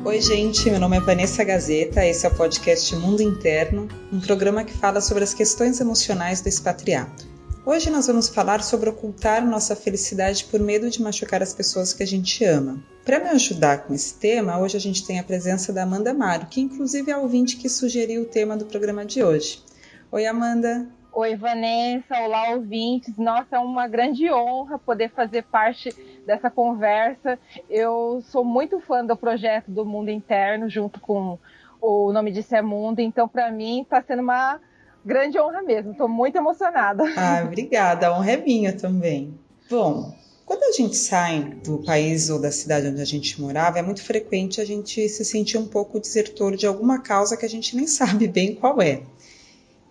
Oi gente, meu nome é Vanessa Gazeta, esse é o podcast Mundo Interno, um programa que fala sobre as questões emocionais do expatriado. Hoje nós vamos falar sobre ocultar nossa felicidade por medo de machucar as pessoas que a gente ama. Para me ajudar com esse tema, hoje a gente tem a presença da Amanda Amaro, que inclusive é a ouvinte que sugeriu o tema do programa de hoje. Oi Amanda! Oi Vanessa, olá ouvintes, nossa, é uma grande honra poder fazer parte dessa conversa. Eu sou muito fã do projeto do Mundo Interno, junto com o Nome Disso é Mundo, então para mim está sendo uma grande honra mesmo, estou muito emocionada. Obrigada, a honra é minha também. Bom, quando a gente sai do país ou da cidade onde a gente morava, é muito frequente a gente se sentir um pouco desertor de alguma causa que a gente nem sabe bem qual é.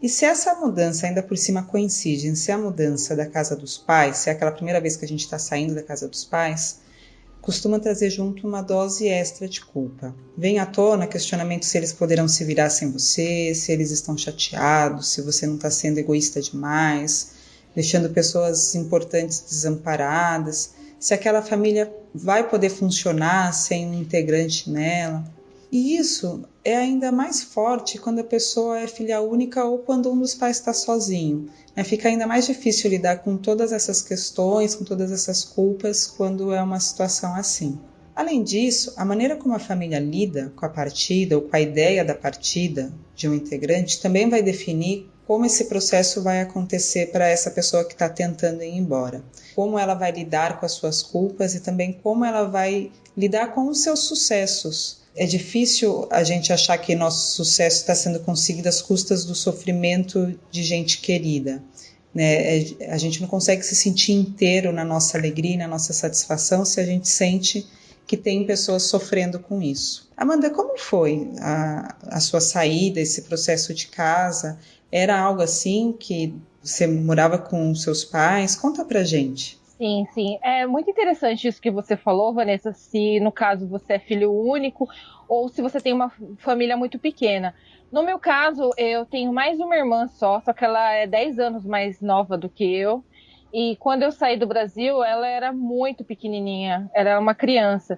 E se essa mudança ainda por cima coincide em ser a mudança da casa dos pais, se é aquela primeira vez que a gente está saindo da casa dos pais, costuma trazer junto uma dose extra de culpa. Vem à tona questionamento se eles poderão se virar sem você, se eles estão chateados, se você não está sendo egoísta demais, deixando pessoas importantes desamparadas, se aquela família vai poder funcionar sem um integrante nela. E isso é ainda mais forte quando a pessoa é filha única ou quando um dos pais está sozinho. Fica ainda mais difícil lidar com todas essas questões, com todas essas culpas, quando é uma situação assim. Além disso, a maneira como a família lida com a partida ou com a ideia da partida de um integrante também vai definir como esse processo vai acontecer para essa pessoa que está tentando ir embora. Como ela vai lidar com as suas culpas e também como ela vai lidar com os seus sucessos. É difícil a gente achar que nosso sucesso está sendo conseguido às custas do sofrimento de gente querida. A gente não consegue se sentir inteiro na nossa alegria e na nossa satisfação se a gente sente que tem pessoas sofrendo com isso. Amanda, como foi a sua saída, esse processo de casa? Era algo assim que você morava com seus pais? Conta pra gente. Sim. É muito interessante isso que você falou, Vanessa, se no caso você é filho único ou se você tem uma família muito pequena. No meu caso, eu tenho mais uma irmã só que ela é 10 anos mais nova do que eu. E quando eu saí do Brasil, ela era muito pequenininha, era uma criança.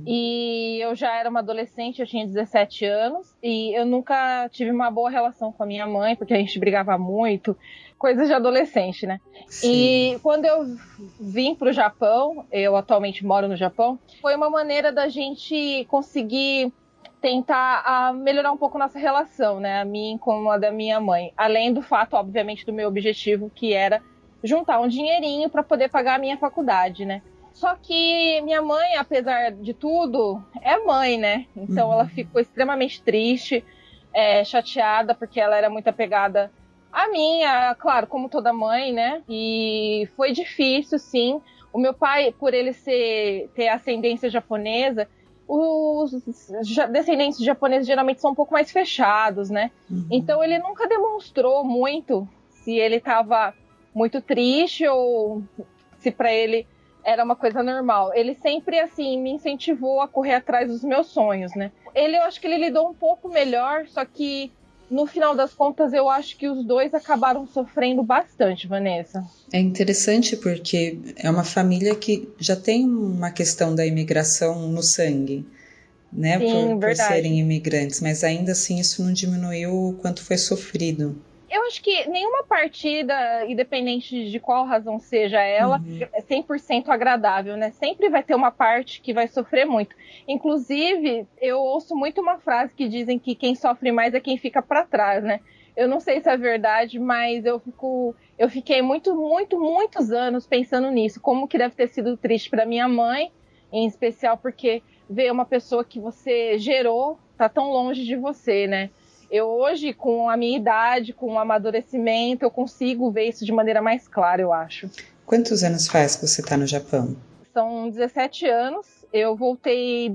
E eu já era uma adolescente, eu tinha 17 anos, e eu nunca tive uma boa relação com a minha mãe, porque a gente brigava muito, coisas de adolescente, né? Sim. E quando eu vim para o Japão, eu atualmente moro no Japão, foi uma maneira da gente conseguir tentar melhorar um pouco nossa relação, né? A minha com a da minha mãe. Além do fato, obviamente, do meu objetivo, que era juntar um dinheirinho para poder pagar a minha faculdade, né? Só que minha mãe, apesar de tudo, é mãe, né? Então ela ficou extremamente triste, chateada, porque ela era muito apegada a mim, claro, como toda mãe, né? E foi difícil, sim. O meu pai, por ele ter ascendência japonesa, os descendentes japoneses geralmente são um pouco mais fechados, né? Então ele nunca demonstrou muito se ele estava muito triste ou se para ele era uma coisa normal. Ele sempre, assim, me incentivou a correr atrás dos meus sonhos, né? Eu acho que ele lidou um pouco melhor, só que no final das contas eu acho que os dois acabaram sofrendo bastante, Vanessa. É interessante porque é uma família que já tem uma questão da imigração no sangue, né? Sim, por serem imigrantes, mas ainda assim isso não diminuiu o quanto foi sofrido. Eu acho que nenhuma partida, independente de qual razão seja ela, é 100% agradável, né? Sempre vai ter uma parte que vai sofrer muito. Inclusive, eu ouço muito uma frase que dizem que quem sofre mais é quem fica para trás, né? Eu não sei se é verdade, mas eu fiquei muitos anos pensando nisso. Como que deve ter sido triste para minha mãe, em especial porque ver uma pessoa que você gerou tá tão longe de você, né? Eu hoje, com a minha idade, com o amadurecimento, eu consigo ver isso de maneira mais clara, eu acho. Quantos anos faz que você está no Japão? São 17 anos. Eu voltei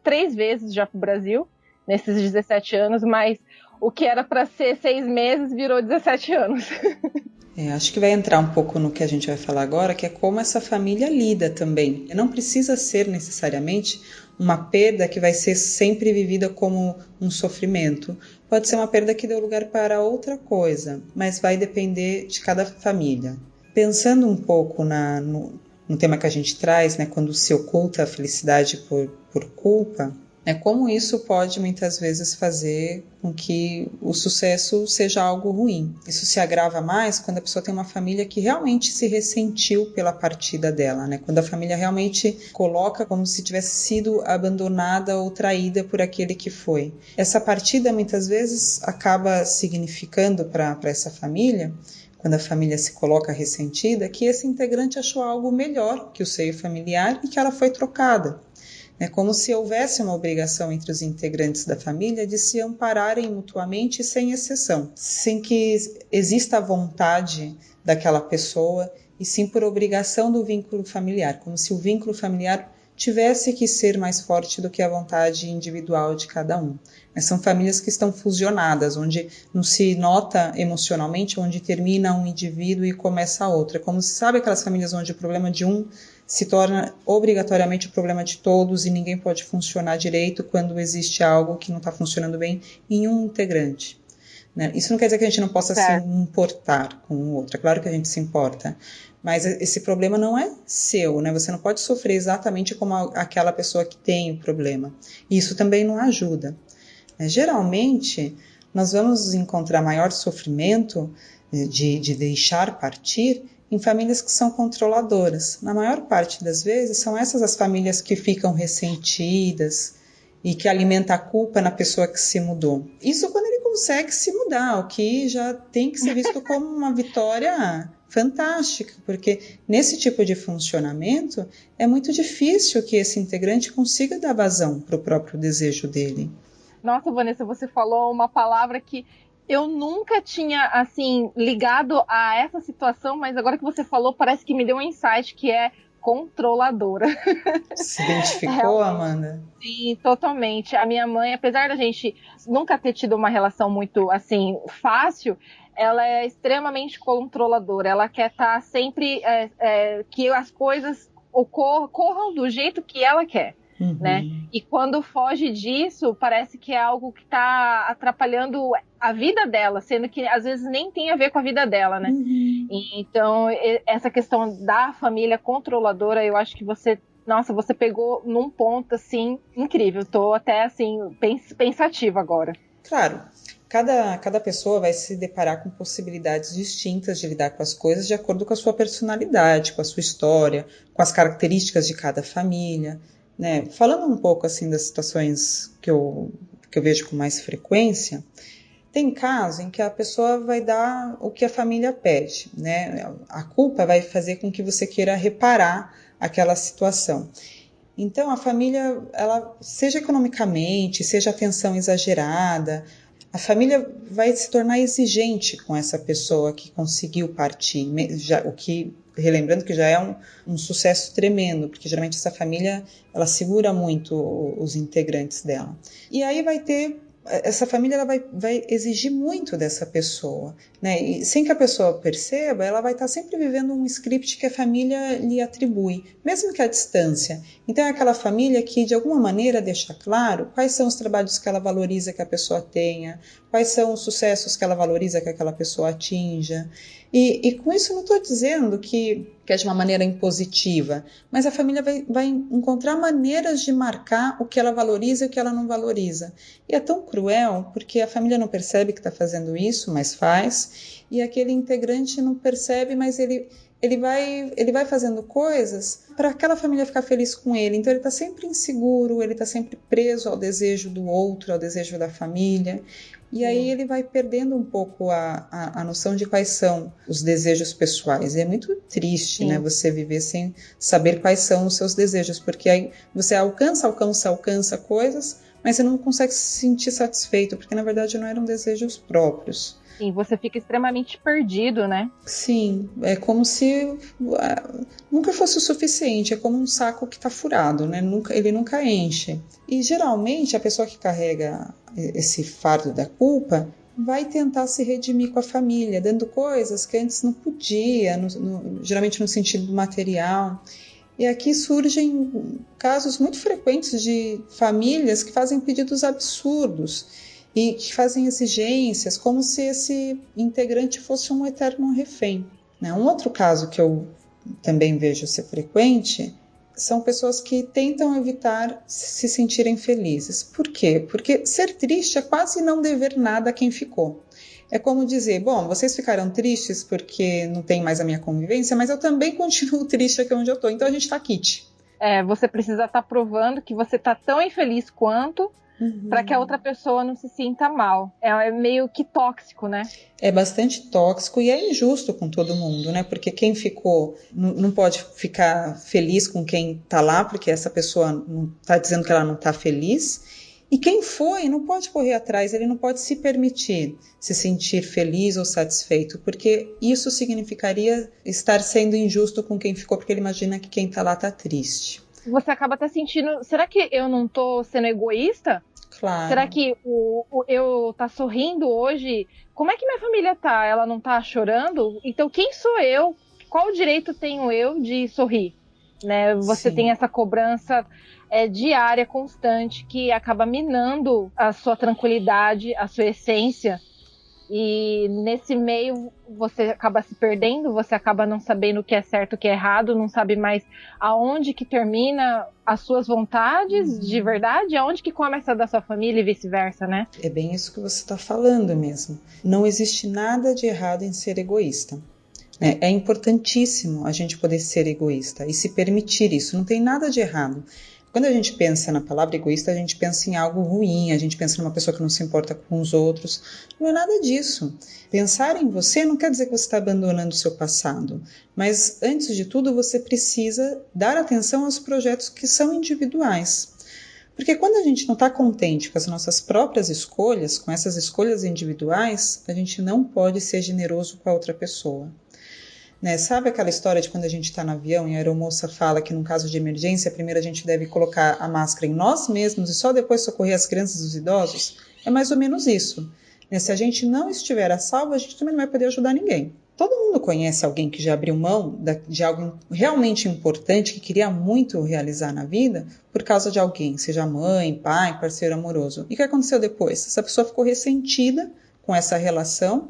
3 vezes já para o Brasil, nesses 17 anos, mas o que era para ser 6 meses virou 17 anos. Acho que vai entrar um pouco no que a gente vai falar agora, que é como essa família lida também. Não precisa ser necessariamente uma perda que vai ser sempre vivida como um sofrimento. Pode ser uma perda que deu lugar para outra coisa, mas vai depender de cada família. Pensando um pouco no tema que a gente traz, né, quando se oculta a felicidade por culpa, né? Como isso pode muitas vezes fazer com que o sucesso seja algo ruim. Isso se agrava mais quando a pessoa tem uma família que realmente se ressentiu pela partida dela, né? Quando a família realmente coloca como se tivesse sido abandonada ou traída por aquele que foi. Essa partida muitas vezes acaba significando para essa família, quando a família se coloca ressentida, que esse integrante achou algo melhor que o seio familiar e que ela foi trocada. É como se houvesse uma obrigação entre os integrantes da família de se ampararem mutuamente sem exceção, sem que exista a vontade daquela pessoa e sim por obrigação do vínculo familiar, como se o vínculo familiar tivesse que ser mais forte do que a vontade individual de cada um. Mas são famílias que estão fusionadas, onde não se nota emocionalmente onde termina um indivíduo e começa outro. É como se, sabe aquelas famílias onde o problema de um se torna obrigatoriamente o problema de todos e ninguém pode funcionar direito quando existe algo que não está funcionando bem em um integrante, né? Isso não quer dizer que a gente não possa se importar com o outro, é claro que a gente se importa, mas esse problema não é seu, né? Você não pode sofrer exatamente como aquela pessoa que tem o problema. E isso também não ajuda. Geralmente, nós vamos encontrar maior sofrimento de deixar partir em famílias que são controladoras. Na maior parte das vezes, são essas as famílias que ficam ressentidas e que alimentam a culpa na pessoa que se mudou. Isso quando ele consegue se mudar, o que já tem que ser visto como uma vitória fantástica, porque nesse tipo de funcionamento é muito difícil que esse integrante consiga dar vazão para o próprio desejo dele. Nossa, Vanessa, você falou uma palavra que eu nunca tinha, assim, ligado a essa situação, mas agora que você falou, parece que me deu um insight, que é controladora. Se identificou, Amanda? Sim, totalmente. A minha mãe, apesar da gente nunca ter tido uma relação muito, assim, fácil, ela é extremamente controladora. Ela quer estar sempre, que as coisas corram do jeito que ela quer. Uhum. Né? E quando foge disso, parece que é algo que está atrapalhando a vida dela, sendo que às vezes nem tem a ver com a vida dela, né? Uhum. Então, essa questão da família controladora, eu acho que você pegou num ponto, assim, incrível. Estou até, assim, pensativa agora. Claro, cada pessoa vai se deparar com possibilidades distintas de lidar com as coisas de acordo com a sua personalidade, com a sua história, com as características de cada família, né? Falando um pouco assim das situações que eu vejo com mais frequência, tem casos em que a pessoa vai dar o que a família pede, né? A culpa vai fazer com que você queira reparar aquela situação. Então a família, ela, seja economicamente, seja atenção exagerada, a família vai se tornar exigente com essa pessoa que conseguiu partir, o que, relembrando que já é um sucesso tremendo, porque geralmente essa família, ela segura muito os integrantes dela. E aí essa família ela vai exigir muito dessa pessoa, né? E sem que a pessoa perceba, ela vai estar sempre vivendo um script que a família lhe atribui, mesmo que à distância. Então é aquela família que de alguma maneira deixa claro quais são os trabalhos que ela valoriza que a pessoa tenha, quais são os sucessos que ela valoriza que aquela pessoa atinja. E com isso não estou dizendo que é de uma maneira impositiva, mas a família vai encontrar maneiras de marcar o que ela valoriza e o que ela não valoriza. E é tão cruel, porque a família não percebe que está fazendo isso, mas faz, e aquele integrante não percebe, mas ele vai fazendo coisas para aquela família ficar feliz com ele. Então ele está sempre inseguro, ele está sempre preso ao desejo do outro, ao desejo da família. E aí ele vai perdendo um pouco a noção de quais são os desejos pessoais. E é muito triste, né, você viver sem saber quais são os seus desejos, porque aí você alcança coisas, mas você não consegue se sentir satisfeito, porque na verdade não eram desejos próprios. Sim, você fica extremamente perdido, né? Sim, é como se nunca fosse o suficiente, é como um saco que está furado, né? Ele nunca enche. E geralmente a pessoa que carrega esse fardo da culpa vai tentar se redimir com a família, dando coisas que antes não podia, geralmente no sentido material. E aqui surgem casos muito frequentes de famílias que fazem pedidos absurdos e que fazem exigências como se esse integrante fosse um eterno refém, né? Um outro caso que eu também vejo ser frequente são pessoas que tentam evitar se sentirem felizes. Por quê? Porque ser triste é quase não dever nada a quem ficou. É como dizer, bom, vocês ficaram tristes porque não tem mais a minha convivência, mas eu também continuo triste aqui onde eu estou, então a gente está quite. Você precisa estar provando que você está tão infeliz quanto, para que a outra pessoa não se sinta mal. É meio que tóxico, né? É bastante tóxico e é injusto com todo mundo, né? Porque quem ficou não pode ficar feliz com quem está lá, porque essa pessoa não está dizendo que ela não está feliz. E quem foi não pode correr atrás, ele não pode se permitir se sentir feliz ou satisfeito, porque isso significaria estar sendo injusto com quem ficou, porque ele imagina que quem está lá está triste. Você acaba até sentindo, será que eu não tô sendo egoísta? Claro. Será que eu tá sorrindo hoje? Como é que minha família tá? Ela não tá chorando? Então quem sou eu? Qual direito tenho eu de sorrir? Né? Você Sim. tem essa cobrança diária, constante, que acaba minando a sua tranquilidade, a sua essência. E nesse meio você acaba se perdendo, você acaba não sabendo o que é certo, o que é errado, não sabe mais aonde que termina as suas vontades de verdade, aonde que começa a da sua família e vice-versa, né? É bem isso que você está falando mesmo. Não existe nada de errado em ser egoísta. É importantíssimo a gente poder ser egoísta e se permitir isso, não tem nada de errado. Quando a gente pensa na palavra egoísta, a gente pensa em algo ruim, a gente pensa numa pessoa que não se importa com os outros. Não é nada disso. Pensar em você não quer dizer que você está abandonando o seu passado, mas antes de tudo você precisa dar atenção aos projetos que são individuais. Porque quando a gente não está contente com as nossas próprias escolhas, com essas escolhas individuais, a gente não pode ser generoso com a outra pessoa. Né? Sabe aquela história de quando a gente está no avião e a aeromoça fala que num caso de emergência, primeiro a gente deve colocar a máscara em nós mesmos e só depois socorrer as crianças e os idosos? É mais ou menos isso. Né? Se a gente não estiver a salvo, a gente também não vai poder ajudar ninguém. Todo mundo conhece alguém que já abriu mão de algo realmente importante, que queria muito realizar na vida, por causa de alguém, seja mãe, pai, parceiro amoroso. E o que aconteceu depois? Essa pessoa ficou ressentida com essa relação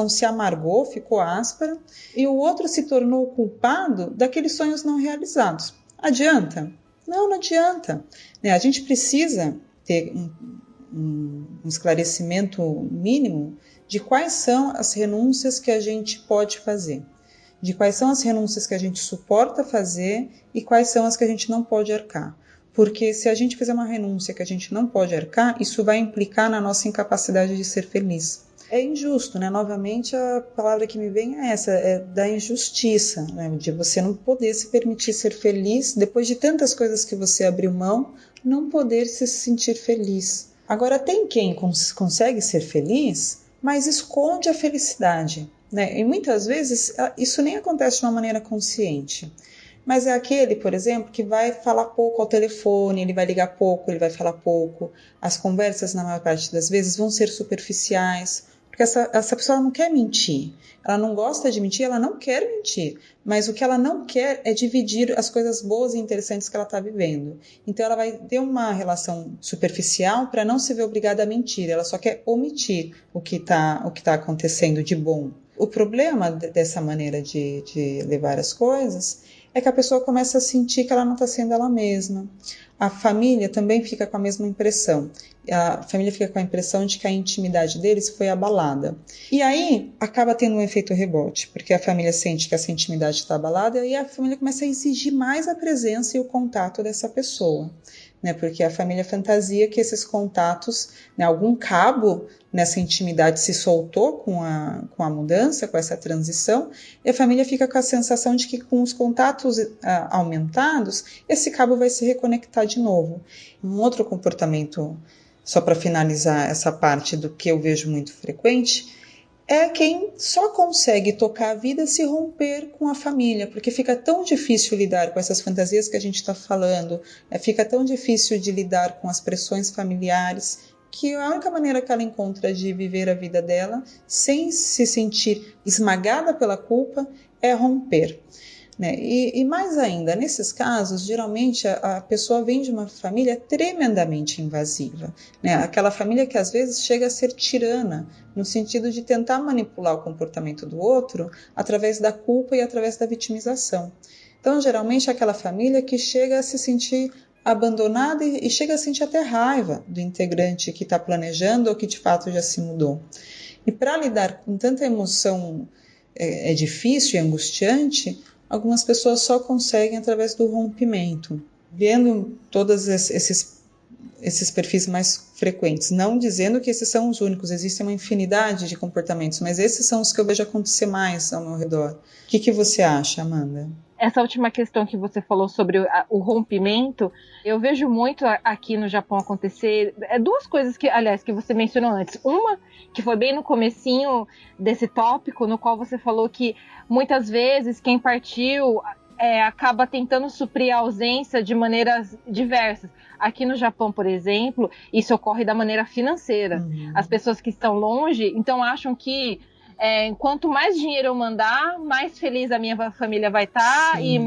se amargou, ficou áspera, e o outro se tornou culpado daqueles sonhos não realizados. Adianta? Não adianta. A gente precisa ter um esclarecimento mínimo de quais são as renúncias que a gente pode fazer, de quais são as renúncias que a gente suporta fazer e quais são as que a gente não pode arcar. Porque se a gente fizer uma renúncia que a gente não pode arcar, isso vai implicar na nossa incapacidade de ser feliz. É injusto, né? Novamente, a palavra que me vem é essa, é da injustiça, né? De você não poder se permitir ser feliz, depois de tantas coisas que você abriu mão, não poder se sentir feliz. Agora, tem quem consegue ser feliz, mas esconde a felicidade, né? E muitas vezes isso nem acontece de uma maneira consciente. Mas é aquele, por exemplo, que vai falar pouco ao telefone, ele vai ligar pouco, ele vai falar pouco. As conversas, na maior parte das vezes, vão ser superficiais, porque essa pessoa não quer mentir. Ela não gosta de mentir, ela não quer mentir. Mas o que ela não quer é dividir as coisas boas e interessantes que ela está vivendo. Então ela vai ter uma relação superficial para não se ver obrigada a mentir. Ela só quer omitir o que tá acontecendo de bom. O problema dessa maneira de levar as coisas é que a pessoa começa a sentir que ela não está sendo ela mesma. A família também fica com a mesma impressão. A família fica com a impressão de que a intimidade deles foi abalada. E aí acaba tendo um efeito rebote, porque a família sente que essa intimidade está abalada e a família começa a exigir mais a presença e o contato dessa pessoa. Né, porque a família fantasia que esses contatos, né, algum cabo nessa intimidade se soltou com a mudança, com essa transição, e a família fica com a sensação de que com os contatos aumentados, esse cabo vai se reconectar de novo. Um outro comportamento, só para finalizar essa parte do que eu vejo muito frequente, é quem só consegue tocar a vida se romper com a família, porque fica tão difícil lidar com essas fantasias que a gente está falando, fica tão difícil de lidar com as pressões familiares, que a única maneira que ela encontra de viver a vida dela, sem se sentir esmagada pela culpa, é romper. Né? E mais ainda, nesses casos, geralmente a pessoa vem de uma família tremendamente invasiva, né? Aquela família que às vezes chega a ser tirana, no sentido de tentar manipular o comportamento do outro através da culpa e através da vitimização. Então, geralmente, é aquela família que chega a se sentir abandonada e chega a sentir até raiva do integrante que está planejando ou que de fato já se mudou. E para lidar com tanta emoção é difícil e angustiante, algumas pessoas só conseguem através do rompimento, vendo todos esses perfis mais frequentes, não dizendo que esses são os únicos, existe uma infinidade de comportamentos, mas esses são os que eu vejo acontecer mais ao meu redor. O que você acha, Amanda? Essa última questão que você falou sobre o rompimento, eu vejo muito aqui no Japão acontecer. Duas coisas que, aliás, que você mencionou antes. Uma, que foi bem no comecinho desse tópico, no qual você falou que muitas vezes quem partiu acaba tentando suprir a ausência de maneiras diversas. Aqui no Japão, por exemplo, isso ocorre da maneira financeira. As pessoas que estão longe, então acham que quanto mais dinheiro eu mandar, mais feliz a minha família vai estar e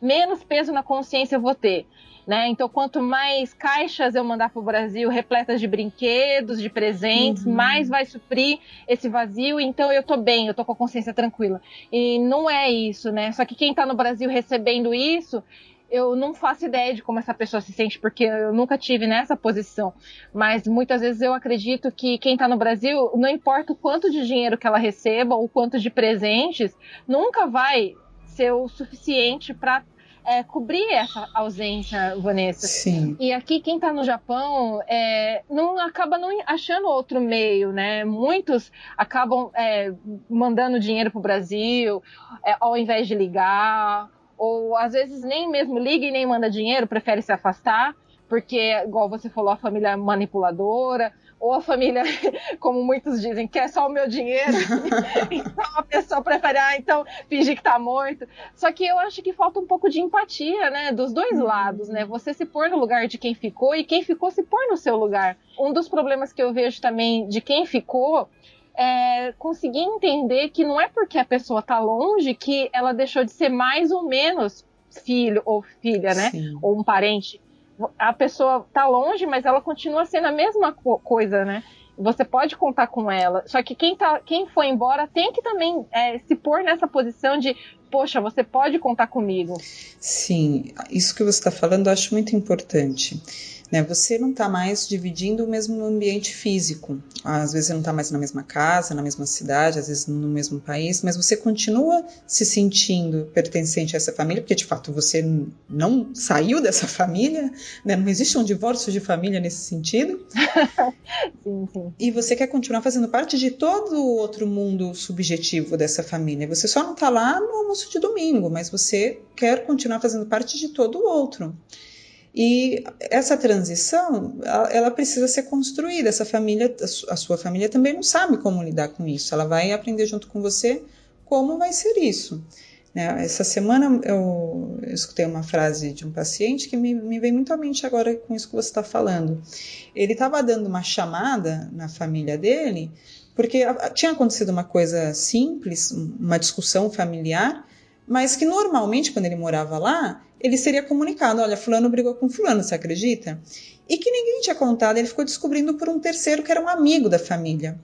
menos peso na consciência eu vou ter. Né? Então, quanto mais caixas eu mandar para o Brasil repletas de brinquedos, de presentes, mais vai suprir esse vazio. Então, eu tô bem, eu tô com a consciência tranquila. E não é isso, né? Só que quem tá no Brasil recebendo isso, eu não faço ideia de como essa pessoa se sente, porque eu nunca tive nessa posição. Mas muitas vezes eu acredito que quem está no Brasil, não importa o quanto de dinheiro que ela receba ou o quanto de presentes, nunca vai ser o suficiente para cobrir essa ausência, Vanessa. Sim. E aqui quem está no Japão não acaba não achando outro meio, né? Muitos acabam mandando dinheiro para o Brasil ao invés de ligar, ou às vezes nem mesmo liga e nem manda dinheiro, prefere se afastar, porque, igual você falou, a família é manipuladora, ou a família, como muitos dizem, quer só o meu dinheiro, então a pessoa prefere, então, fingir que tá morto. Só que eu acho que falta um pouco de empatia, né, dos dois lados, né, você se pôr no lugar de quem ficou e quem ficou se pôr no seu lugar. Um dos problemas que eu vejo também de quem ficou conseguir entender que não é porque a pessoa tá longe que ela deixou de ser mais ou menos filho ou filha, né? Sim. Ou um parente. A pessoa tá longe, mas ela continua sendo a mesma coisa, né? Você pode contar com ela. Só que quem foi embora tem que também se pôr nessa posição de, poxa, você pode contar comigo. Sim, isso que você está falando eu acho muito importante. Né? Você não está mais dividindo o mesmo ambiente físico. Às vezes você não está mais na mesma casa, na mesma cidade, às vezes no mesmo país, mas você continua se sentindo pertencente a essa família, porque de fato você não saiu dessa família, né? Não existe um divórcio de família nesse sentido. Sim, sim. E você quer continuar fazendo parte de todo o outro mundo subjetivo dessa família. Você só não está lá no almoço de domingo, mas você quer continuar fazendo parte de todo o outro. E essa transição, ela precisa ser construída. Essa família, a sua família também não sabe como lidar com isso. Ela vai aprender junto com você como vai ser isso. Essa semana eu escutei uma frase de um paciente que me veio muito à mente agora com isso que você está falando. Ele estava dando uma chamada na família dele, porque tinha acontecido uma coisa simples, uma discussão familiar, mas que normalmente, quando ele morava lá, ele seria comunicado, olha, fulano brigou com fulano, você acredita? E que ninguém tinha contado, ele ficou descobrindo por um terceiro que era um amigo da família.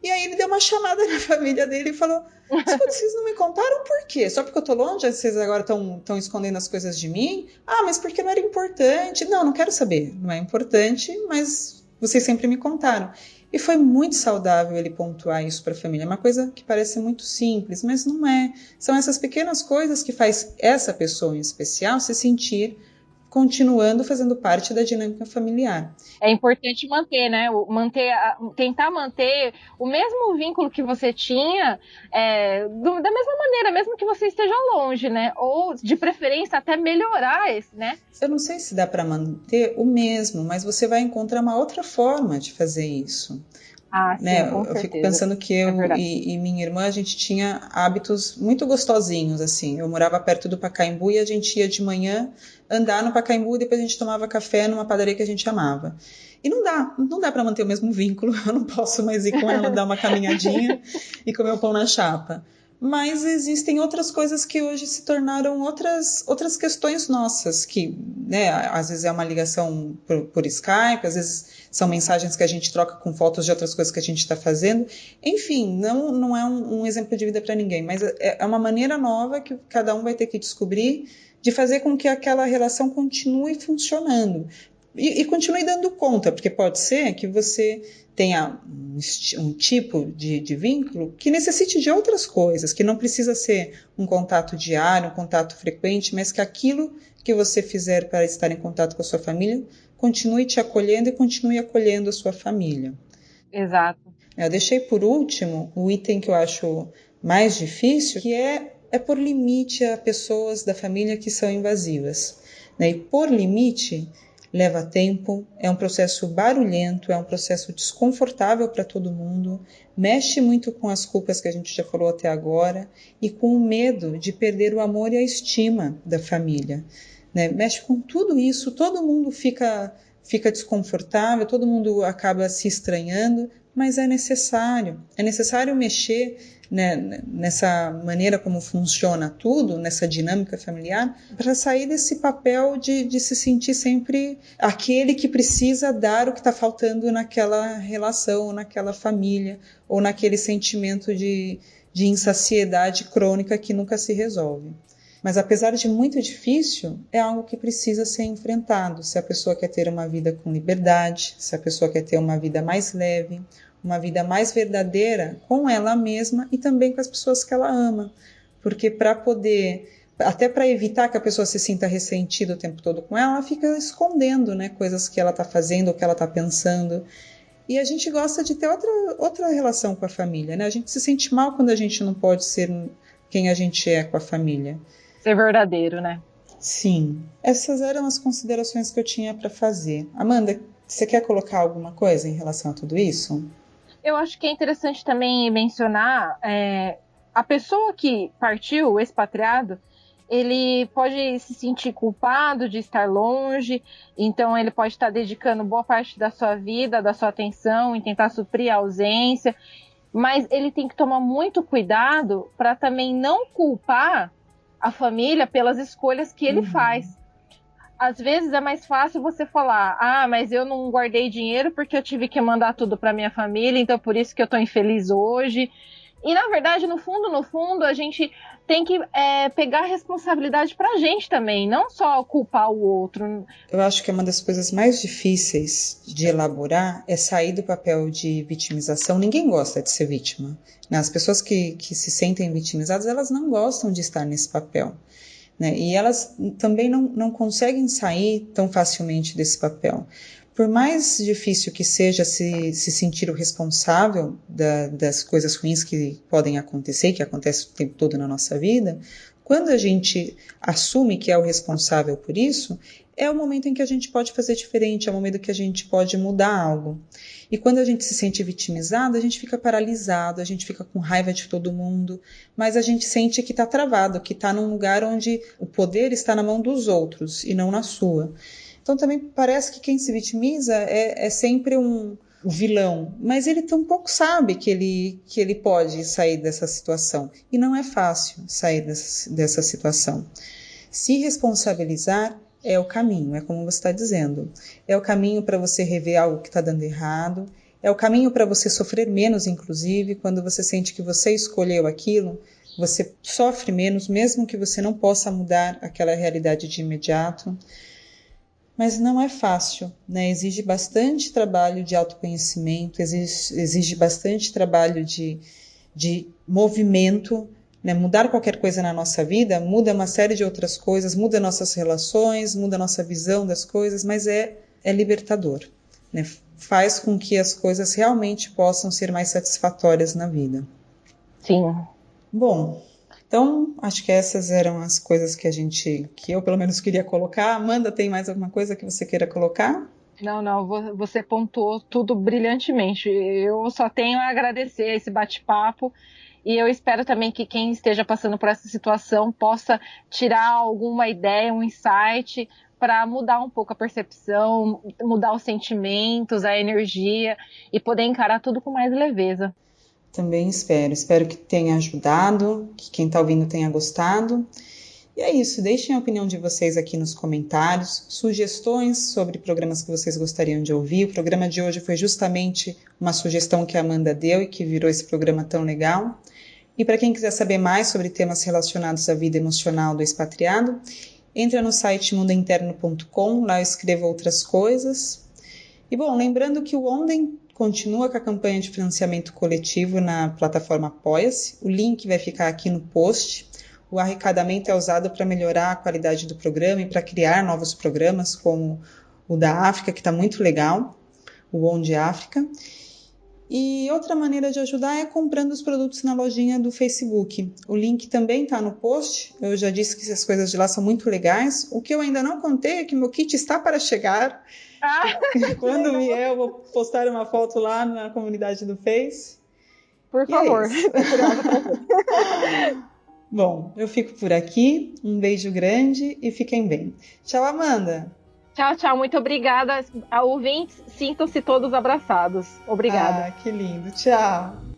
E aí ele deu uma chamada na família dele e falou, vocês não me contaram por quê? Só porque eu tô longe, vocês agora estão escondendo as coisas de mim? Ah, mas porque não era importante. Não quero saber, não é importante, mas vocês sempre me contaram. E foi muito saudável ele pontuar isso para a família. É uma coisa que parece muito simples, mas não é. São essas pequenas coisas que faz essa pessoa em especial se sentir continuando fazendo parte da dinâmica familiar. É importante manter, né? Tentar manter o mesmo vínculo que você tinha, da mesma maneira, mesmo que você esteja longe, né? Ou, de preferência, até melhorar esse, né? Eu não sei se dá para manter o mesmo, mas você vai encontrar uma outra forma de fazer isso. Ah, sim, né? Com eu certeza. fico pensando que eu e minha irmã, a gente tinha hábitos muito gostosinhos, assim. Eu morava perto do Pacaembu e a gente ia de manhã andar no Pacaembu e depois a gente tomava café numa padaria que a gente amava. E não dá para manter o mesmo vínculo. Eu não posso mais ir com ela, dar uma caminhadinha e comer o pão na chapa. mas existem outras coisas que hoje se tornaram outras questões nossas, que, né, às vezes é uma ligação por Skype, às vezes são mensagens que a gente troca com fotos de outras coisas que a gente está fazendo. Enfim, não é um exemplo de vida para ninguém, mas é uma maneira nova que cada um vai ter que descobrir de fazer com que aquela relação continue funcionando. E continue dando conta, porque pode ser que você tenha um tipo de vínculo que necessite de outras coisas, que não precisa ser um contato diário, um contato frequente, mas que aquilo que você fizer para estar em contato com a sua família continue te acolhendo e continue acolhendo a sua família. Exato. Eu deixei por último o item que eu acho mais difícil, que é pôr limite a pessoas da família que são invasivas. E pôr limite leva tempo, é um processo barulhento, é um processo desconfortável para todo mundo, mexe muito com as culpas que a gente já falou até agora e com o medo de perder o amor e a estima da família. Mexe com tudo isso, todo mundo fica desconfortável, todo mundo acaba se estranhando, mas é necessário mexer, né, nessa maneira como funciona tudo, nessa dinâmica familiar, para sair desse papel de se sentir sempre aquele que precisa dar o que está faltando naquela relação, naquela família, ou naquele sentimento de insaciedade crônica que nunca se resolve. Mas apesar de muito difícil, é algo que precisa ser enfrentado. Se a pessoa quer ter uma vida com liberdade, se a pessoa quer ter uma vida mais leve, uma vida mais verdadeira com ela mesma e também com as pessoas que ela ama. Porque até para evitar que a pessoa se sinta ressentida o tempo todo com ela fica escondendo, né, coisas que ela está fazendo ou que ela está pensando. E a gente gosta de ter outra relação com a família, né? A gente se sente mal quando a gente não pode ser quem a gente é com a família. Ser verdadeiro, né? Sim. Essas eram as considerações que eu tinha para fazer. Amanda, você quer colocar alguma coisa em relação a tudo isso? Eu acho que é interessante também mencionar a pessoa que partiu, o expatriado, ele pode se sentir culpado de estar longe, então ele pode estar dedicando boa parte da sua vida, da sua atenção em tentar suprir a ausência, mas ele tem que tomar muito cuidado para também não culpar a família pelas escolhas que ele faz. Às vezes é mais fácil você falar, mas eu não guardei dinheiro porque eu tive que mandar tudo para minha família, então por isso que eu tô infeliz hoje. E na verdade, no fundo, a gente tem que pegar a responsabilidade pra gente também, não só culpar o outro. Eu acho que uma das coisas mais difíceis de elaborar é sair do papel de vitimização. Ninguém gosta de ser vítima. As pessoas que se sentem vitimizadas, elas não gostam de estar nesse papel. E elas também não conseguem sair tão facilmente desse papel. Por mais difícil que seja se sentir o responsável das coisas ruins que podem acontecer, que acontecem o tempo todo na nossa vida, quando a gente assume que é o responsável por isso, é o momento em que a gente pode fazer diferente, é o momento que a gente pode mudar algo. E quando a gente se sente vitimizado, a gente fica paralisado, a gente fica com raiva de todo mundo, mas a gente sente que está travado, que está num lugar onde o poder está na mão dos outros e não na sua. Então também parece que quem se vitimiza é sempre um vilão, mas ele tão pouco sabe que ele pode sair dessa situação. E não é fácil sair dessa situação. Se responsabilizar é o caminho, é como você está dizendo. É o caminho para você rever algo que está dando errado, é o caminho para você sofrer menos, inclusive, quando você sente que você escolheu aquilo, você sofre menos, mesmo que você não possa mudar aquela realidade de imediato. Mas não é fácil, né? Exige bastante trabalho de autoconhecimento, exige bastante trabalho de movimento, né? Mudar qualquer coisa na nossa vida muda uma série de outras coisas, muda nossas relações, muda nossa visão das coisas, mas é libertador, né? Faz com que as coisas realmente possam ser mais satisfatórias na vida. Sim. Bom, então, acho que essas eram as coisas que eu pelo menos queria colocar. Amanda, tem mais alguma coisa que você queira colocar? Não, você pontuou tudo brilhantemente. Eu só tenho a agradecer esse bate-papo e eu espero também que quem esteja passando por essa situação possa tirar alguma ideia, um insight para mudar um pouco a percepção, mudar os sentimentos, a energia e poder encarar tudo com mais leveza. Também espero que tenha ajudado, que quem está ouvindo tenha gostado. E é isso, deixem a opinião de vocês aqui nos comentários, sugestões sobre programas que vocês gostariam de ouvir. O programa de hoje foi justamente uma sugestão que a Amanda deu e que virou esse programa tão legal. E para quem quiser saber mais sobre temas relacionados à vida emocional do expatriado, entra no site mundointerno.com, lá eu escrevo outras coisas. E bom, lembrando que o Onden continua com a campanha de financiamento coletivo na plataforma Apoia-se. O link vai ficar aqui no post. O arrecadamento é usado para melhorar a qualidade do programa e para criar novos programas, como o da África, que está muito legal, o Onde África. E outra maneira de ajudar é comprando os produtos na lojinha do Facebook. O link também está no post. Eu já disse que as coisas de lá são muito legais. O que eu ainda não contei é que meu kit está para chegar. Quando vier, eu vou postar uma foto lá na comunidade do Face. Por favor. Bom, eu fico por aqui. Um beijo grande e fiquem bem. Tchau, Amanda. Tchau, tchau. Muito obrigada. A ouvintes, sintam-se todos abraçados. Obrigada. Que lindo. Tchau.